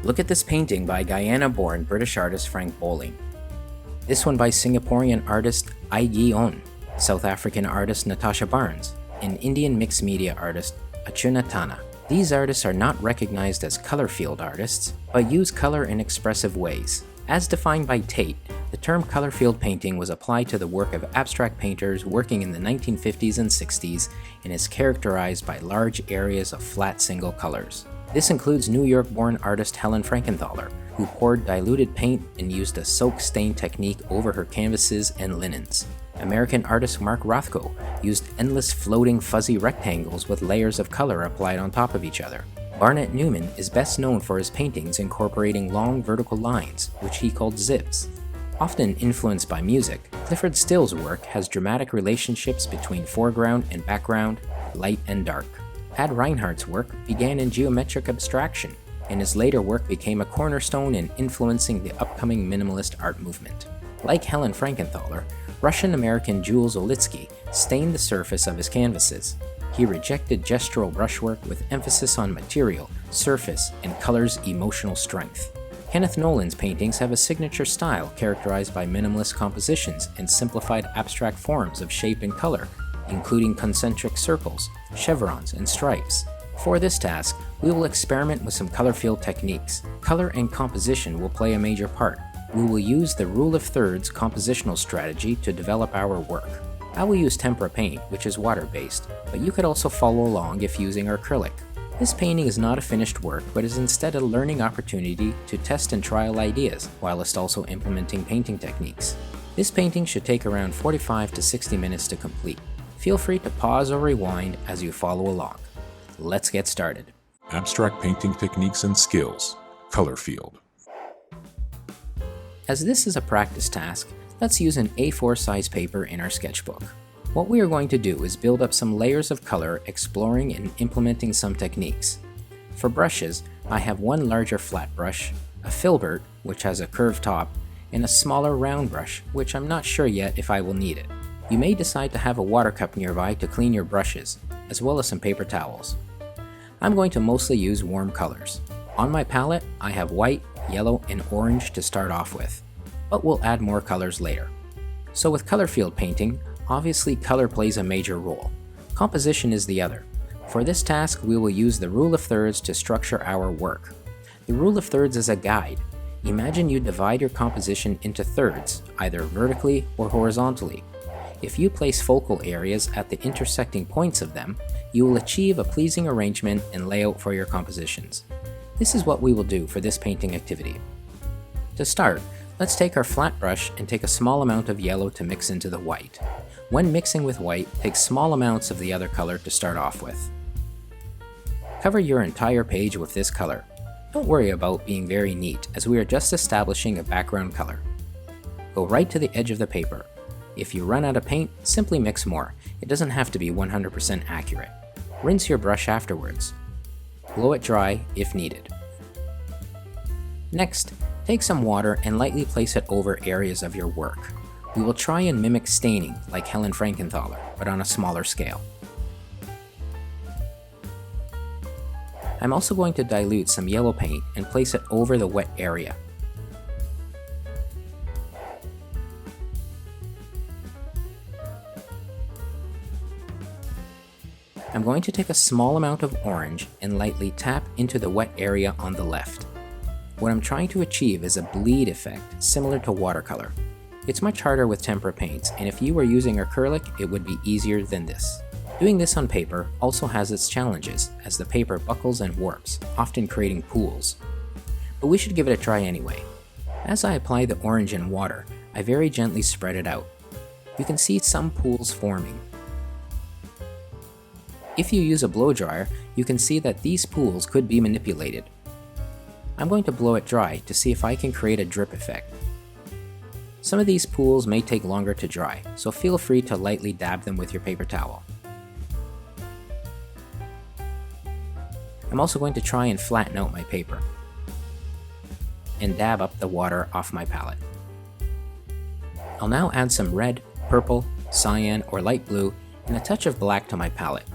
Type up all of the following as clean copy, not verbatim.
Look at this painting by Guyana-born British artist Frank Bowling. This one by Singaporean artist Ai On, South African artist Natasha Barnes, and Indian mixed media artist Achuna Tana. These artists are not recognized as color field artists, but use color in expressive ways. As defined by Tate, the term color field painting was applied to the work of abstract painters working in the 1950s and 60s and is characterized by large areas of flat single colors. This includes New York-born artist Helen Frankenthaler, who poured diluted paint and used a soak stain technique over her canvases and linens. American artist Mark Rothko used endless floating fuzzy rectangles with layers of color applied on top of each other. Barnett Newman is best known for his paintings incorporating long vertical lines, which he called zibs. Often influenced by music, Clifford Still's work has dramatic relationships between foreground and background, light and dark. Ad Reinhardt's work began in geometric abstraction, and his later work became a cornerstone in influencing the upcoming minimalist art movement. Like Helen Frankenthaler, Russian-American Jules Olitski stained the surface of his canvases. He rejected gestural brushwork with emphasis on material, surface, and color's emotional strength. Kenneth Nolan's paintings have a signature style characterized by minimalist compositions and simplified abstract forms of shape and color, including concentric circles, chevrons, and stripes. For this task, we will experiment with some color field techniques. Color and composition will play a major part. We will use the rule of thirds compositional strategy to develop our work. I will use tempera paint, which is water-based, but you could also follow along if using acrylic. This painting is not a finished work, but is instead a learning opportunity to test and trial ideas, whilst also implementing painting techniques. This painting should take around 45 to 60 minutes to complete. Feel free to pause or rewind as you follow along. Let's get started. Abstract painting techniques and skills. Color field. As this is a practice task, let's use an A4 size paper in our sketchbook. What we are going to do is build up some layers of color, exploring and implementing some techniques. For brushes, I have one larger flat brush, a filbert, which has a curved top, and a smaller round brush, which I'm not sure yet if I will need it. You may decide to have a water cup nearby to clean your brushes, as well as some paper towels. I'm going to mostly use warm colors. On my palette, I have white, yellow, and orange to start off with, but we'll add more colors later. So with color field painting, obviously color plays a major role. Composition is the other. For this task, we will use the rule of thirds to structure our work. The rule of thirds is a guide. Imagine you divide your composition into thirds, either vertically or horizontally. If you place focal areas at the intersecting points of them, you will achieve a pleasing arrangement and layout for your compositions. This is what we will do for this painting activity. To start, let's take our flat brush and take a small amount of yellow to mix into the white. When mixing with white, take small amounts of the other color to start off with. Cover your entire page with this color. Don't worry about being very neat, as we are just establishing a background color. Go right to the edge of the paper. If you run out of paint, simply mix more. It doesn't have to be 100% accurate. Rinse your brush afterwards. Blow it dry if needed. Next, take some water and lightly place it over areas of your work. We will try and mimic staining like Helen Frankenthaler, but on a smaller scale. I'm also going to dilute some yellow paint and place it over the wet area. I'm going to take a small amount of orange and lightly tap into the wet area on the left. What I'm trying to achieve is a bleed effect similar to watercolor. It's much harder with tempera paints, and if you were using acrylic, it would be easier than this. Doing this on paper also has its challenges, as the paper buckles and warps, often creating pools. But we should give it a try anyway. As I apply the orange in water, I very gently spread it out. You can see some pools forming. If you use a blow dryer, you can see that these pools could be manipulated. I'm going to blow it dry to see if I can create a drip effect. Some of these pools may take longer to dry, so feel free to lightly dab them with your paper towel. I'm also going to try and flatten out my paper and dab up the water off my palette. I'll now add some red, purple, cyan, or light blue, and a touch of black to my palette.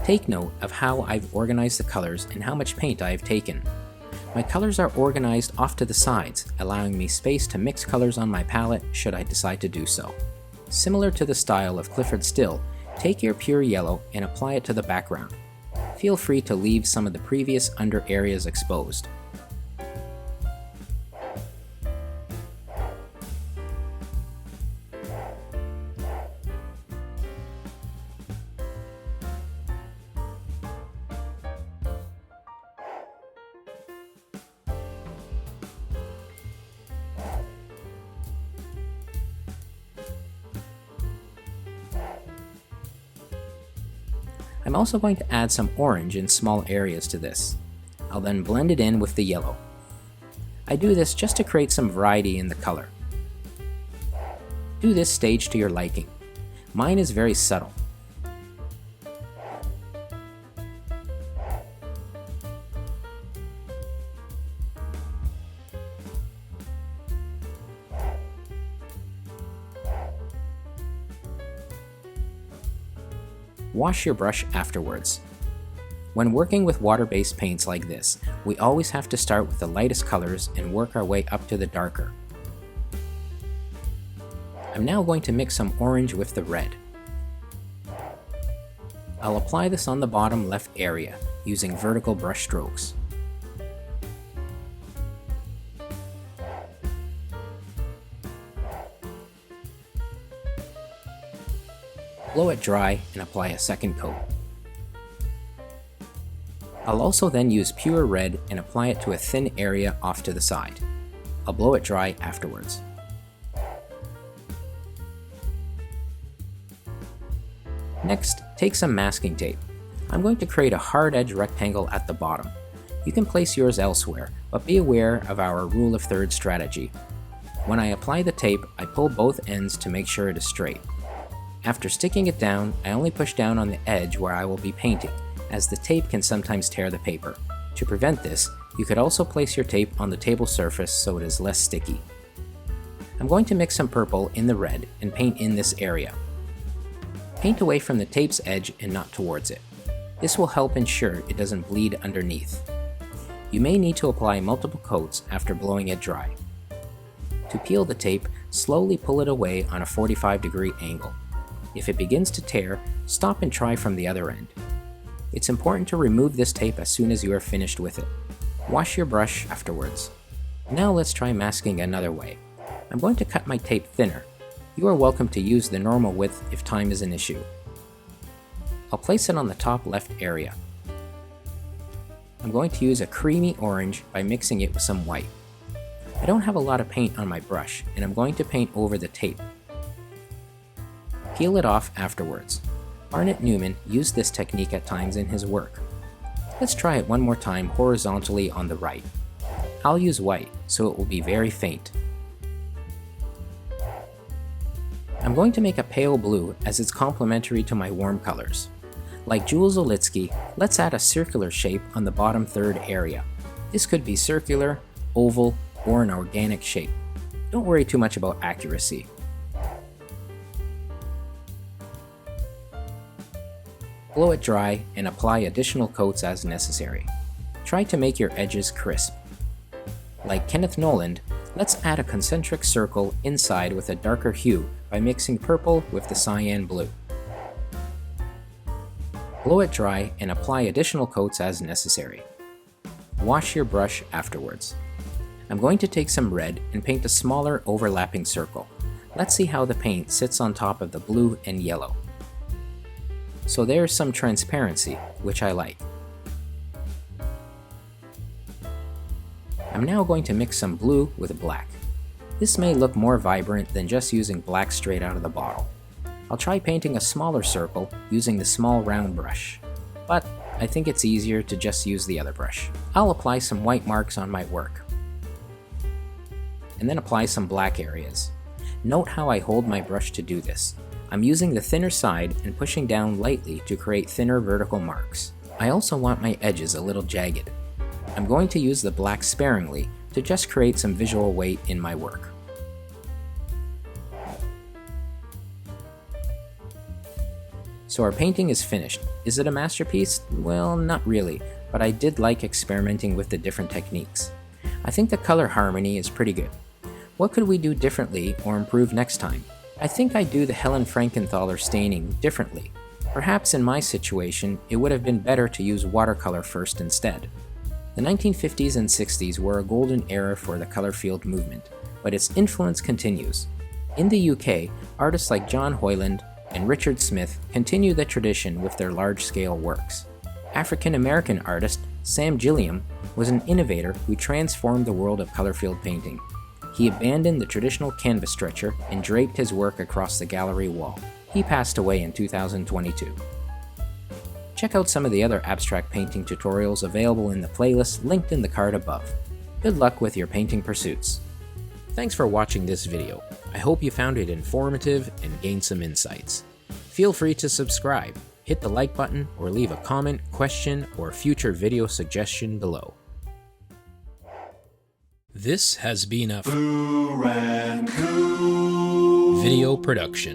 Take note of how I've organized the colors and how much paint I have taken. My colors are organized off to the sides, allowing me space to mix colors on my palette should I decide to do so. Similar to the style of Clifford Still, take your pure yellow and apply it to the background. Feel free to leave some of the previous under areas exposed. I'm also going to add some orange in small areas to this. I'll then blend it in with the yellow. I do this just to create some variety in the color. Do this stage to your liking. Mine is very subtle. Wash your brush afterwards. When working with water-based paints like this, we always have to start with the lightest colors and work our way up to the darker. I'm now going to mix some orange with the red. I'll apply this on the bottom left area using vertical brush strokes. Blow it dry and apply a second coat. I'll also then use pure red and apply it to a thin area off to the side. I'll blow it dry afterwards. Next, take some masking tape. I'm going to create a hard edge rectangle at the bottom. You can place yours elsewhere, but be aware of our rule of thirds strategy. When I apply the tape, I pull both ends to make sure it is straight. After sticking it down, I only push down on the edge where I will be painting, as the tape can sometimes tear the paper. To prevent this, you could also place your tape on the table surface so it is less sticky. I'm going to mix some purple in the red and paint in this area. Paint away from the tape's edge and not towards it. This will help ensure it doesn't bleed underneath. You may need to apply multiple coats after blowing it dry. To peel the tape, slowly pull it away on a 45-degree angle. If it begins to tear, stop and try from the other end. It's important to remove this tape as soon as you are finished with it. Wash your brush afterwards. Now let's try masking another way. I'm going to cut my tape thinner. You are welcome to use the normal width if time is an issue. I'll place it on the top left area. I'm going to use a creamy orange by mixing it with some white. I don't have a lot of paint on my brush, and I'm going to paint over the tape. Peel it off afterwards. Arnott Newman used this technique at times in his work. Let's try it one more time horizontally on the right. I'll use white, so it will be very faint. I'm going to make a pale blue as it's complementary to my warm colors. Like Jules Olitski, let's add a circular shape on the bottom third area. This could be circular, oval, or an organic shape. Don't worry too much about accuracy. Blow it dry and apply additional coats as necessary. Try to make your edges crisp. Like Kenneth Noland, let's add a concentric circle inside with a darker hue by mixing purple with the cyan blue. Blow it dry and apply additional coats as necessary. Wash your brush afterwards. I'm going to take some red and paint a smaller overlapping circle. Let's see how the paint sits on top of the blue and yellow. So there's some transparency, which I like. I'm now going to mix some blue with black. This may look more vibrant than just using black straight out of the bottle. I'll try painting a smaller circle using the small round brush, but I think it's easier to just use the other brush. I'll apply some white marks on my work, and then apply some black areas. Note how I hold my brush to do this. I'm using the thinner side and pushing down lightly to create thinner vertical marks. I also want my edges a little jagged. I'm going to use the black sparingly to just create some visual weight in my work. So our painting is finished. Is it a masterpiece? Well, not really, but I did like experimenting with the different techniques. I think the color harmony is pretty good. What could we do differently or improve next time? I think I'd do the Helen Frankenthaler staining differently. Perhaps in my situation, it would have been better to use watercolor first instead. The 1950s and 60s were a golden era for the color field movement, but its influence continues. In the UK, artists like John Hoyland and Richard Smith continue the tradition with their large-scale works. African-American artist Sam Gilliam was an innovator who transformed the world of color field painting. He abandoned the traditional canvas stretcher and draped his work across the gallery wall. He passed away in 2022. Check out some of the other abstract painting tutorials available in the playlist linked in the card above. Good luck with your painting pursuits. Thanks for watching this video. I hope you found it informative and gained some insights. Feel free to subscribe, hit the like button, or leave a comment, question, or future video suggestion below. This has been a video production.